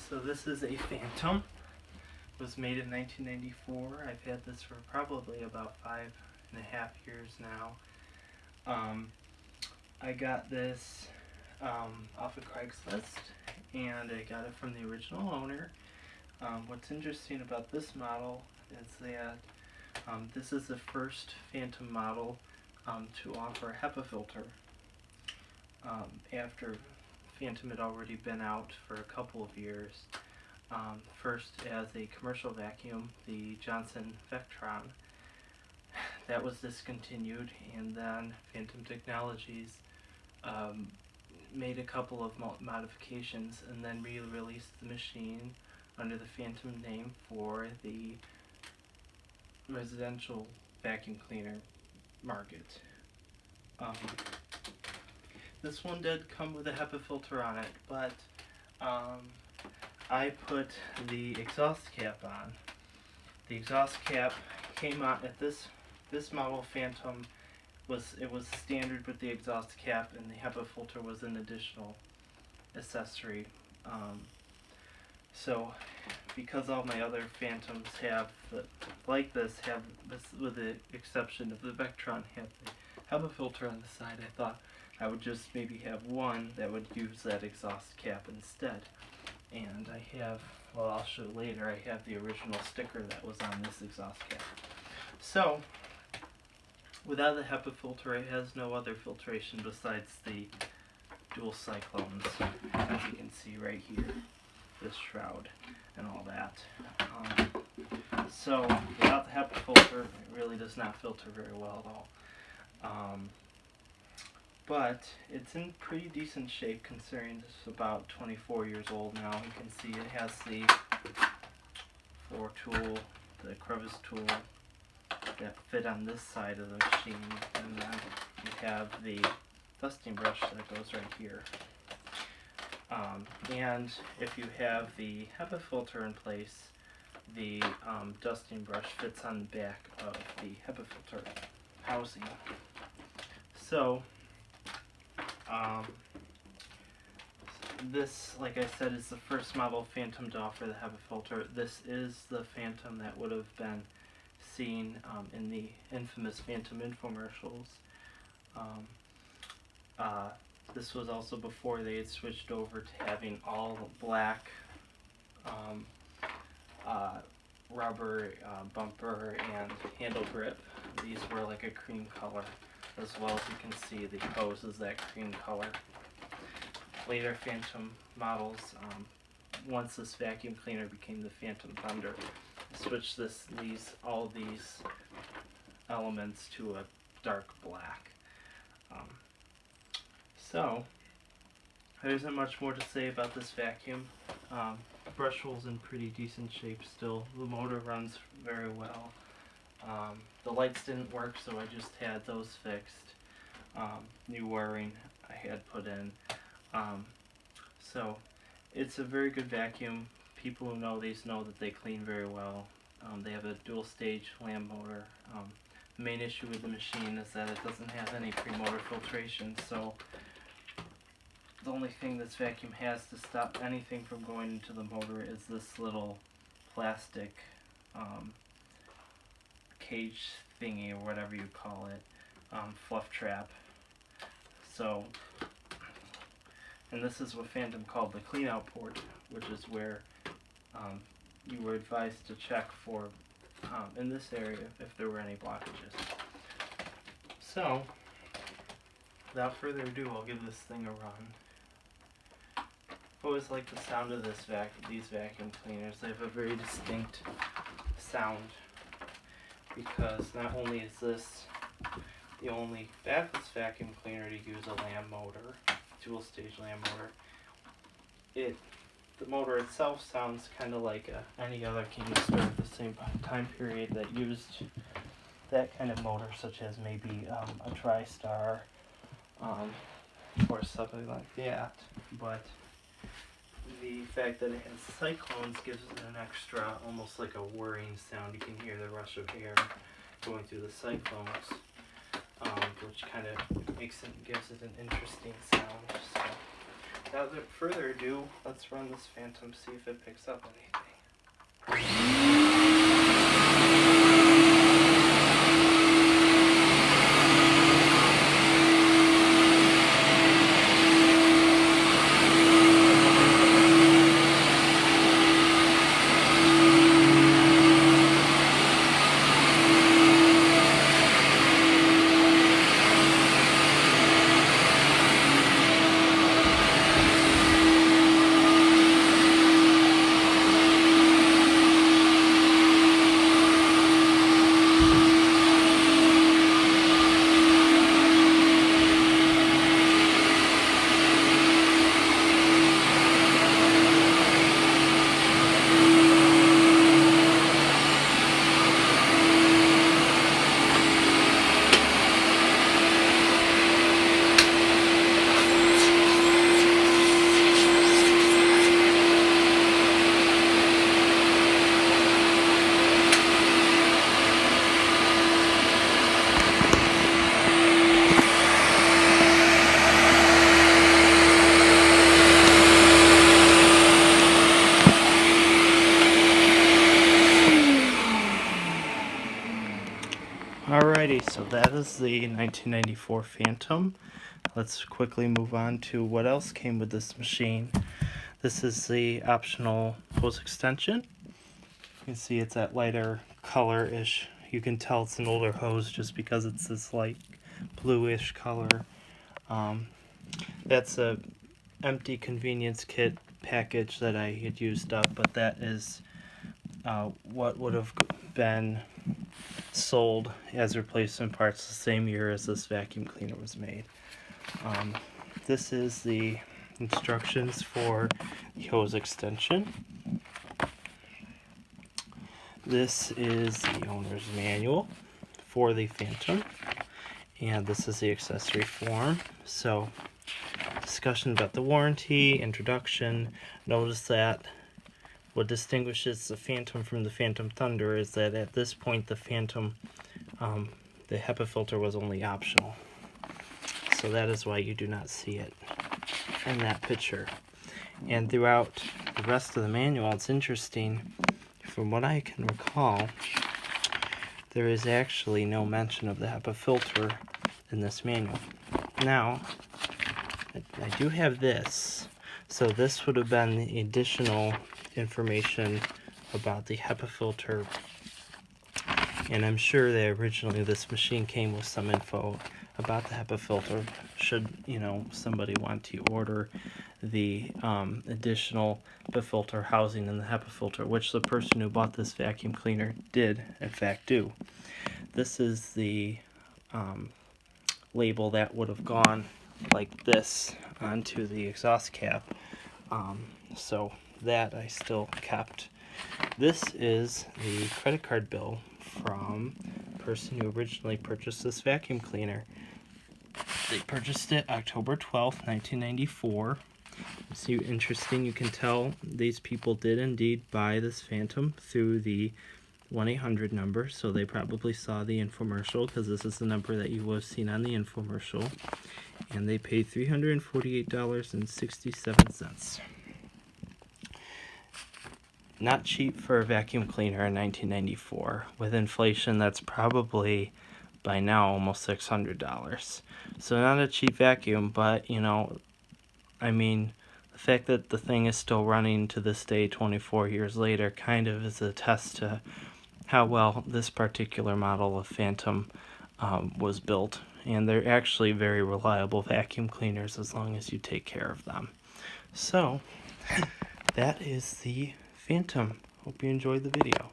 So this is a Fantom. It was made in 1994. I've had this for probably about 5.5 years now. I got this off of Craigslist, and I got it from the original owner. What's interesting about this model is that this is the first Fantom model to offer a HEPA filter. After Fantom had already been out for a couple of years. First as a commercial vacuum, the Johnson Vectron. That was discontinued, and then Fantom Technologies made a couple of modifications and then re-released the machine under the Fantom name for the residential vacuum cleaner market. This one did come with a HEPA filter on it, but I put the exhaust cap on. The exhaust cap came on at this model Fantom was standard with the exhaust cap, and the HEPA filter was an additional accessory. So because all my other Fantoms have like this, with the exception of the Vectron, have the HEPA filter on the side, I thought I would just maybe have one that would use that exhaust cap instead. And I have, well, I'll show later, I have the original sticker that was on this exhaust cap. So, without the HEPA filter, it has no other filtration besides the dual cyclones, as you can see right here, this shroud and all that. So, without the HEPA filter, it really does not filter very well at all. But it's in pretty decent shape considering it's about 24 years old now. You can see it has the floor tool, the crevice tool that fit on this side of the machine, and then you have the dusting brush that goes right here. And if you have the HEPA filter in place, the dusting brush fits on the back of the HEPA filter housing. So this, like I said, is the first model Fantom to offer the HEPA filter. This is the Fantom that would have been seen in the infamous Fantom infomercials. This was also before they had switched over to having all black rubber bumper and handle grip. These were like a cream color, as well as you can see the hose is that cream color. Later Fantom models, once this vacuum cleaner became the Fantom Thunder, switched all these elements to a dark black. So there isn't much more to say about this vacuum. Brush hole's in pretty decent shape still. The motor runs very well. The lights didn't work, so I just had those fixed. New wiring I had put in. So it's a very good vacuum. People who know these know that they clean very well. They have a dual stage lamp motor. The main issue with the machine is that it doesn't have any pre-motor filtration, so the only thing this vacuum has to stop anything from going into the motor is this little plastic cage thingy, or whatever you call it, fluff trap. So, and this is what Fantom called the clean out port, which is where you were advised to check for, in this area, if there were any blockages. So, without further ado, I'll give this thing a run. I've always liked the sound of these vacuum cleaners. They have a very distinct sound, because not only is this the only bathless vacuum cleaner to use a lamp motor, dual stage lamp motor, the motor itself sounds kind of like any other canister of the same time period that used that kind of motor, such as maybe a TriStar or something like that. But the fact that it has cyclones gives it an extra, almost like a whirring sound. You can hear the rush of air going through the cyclones, which kind of gives it an interesting sound. So without further ado, let's run this Fantom, see if it picks up anything. Alrighty, so that is the 1994 Fantom. Let's quickly move on to what else came with this machine. This is the optional hose extension. You can see it's that lighter color-ish. You can tell it's an older hose just because it's this light bluish color. That's a empty convenience kit package that I had used up, but that is what would have been sold as replacement parts the same year as this vacuum cleaner was made. This is the instructions for the hose extension. This is the owner's manual for the Fantom, and this is the accessory form. So, discussion about the warranty, introduction. Notice that what distinguishes the Fantom from the Fantom Thunder is that at this point the Fantom, the HEPA filter was only optional. So that is why you do not see it in that picture. And throughout the rest of the manual, it's interesting, from what I can recall, there is actually no mention of the HEPA filter in this manual. Now, I do have this. So this would have been the additional information about the HEPA filter, and I'm sure that originally this machine came with some info about the HEPA filter should somebody want to order the additional HEPA filter housing in the HEPA filter, which the person who bought this vacuum cleaner did in fact do. This is the label that would have gone like this onto the exhaust cap, so that I still kept. This is the credit card bill from the person who originally purchased this vacuum cleaner. They purchased it October 12th, 1994. See, interesting, you can tell these people did indeed buy this Fantom through the 1-800 number, so they probably saw the infomercial, because this is the number that you will have seen on the infomercial, and they paid $348.67. Not cheap for a vacuum cleaner in 1994. With inflation, that's probably by now almost $600. So not a cheap vacuum, but I mean, the fact that the thing is still running to this day 24 years later kind of is a test to how well this particular model of Fantom was built. And they're actually very reliable vacuum cleaners as long as you take care of them. So, that is the Fantom. Hope you enjoyed the video.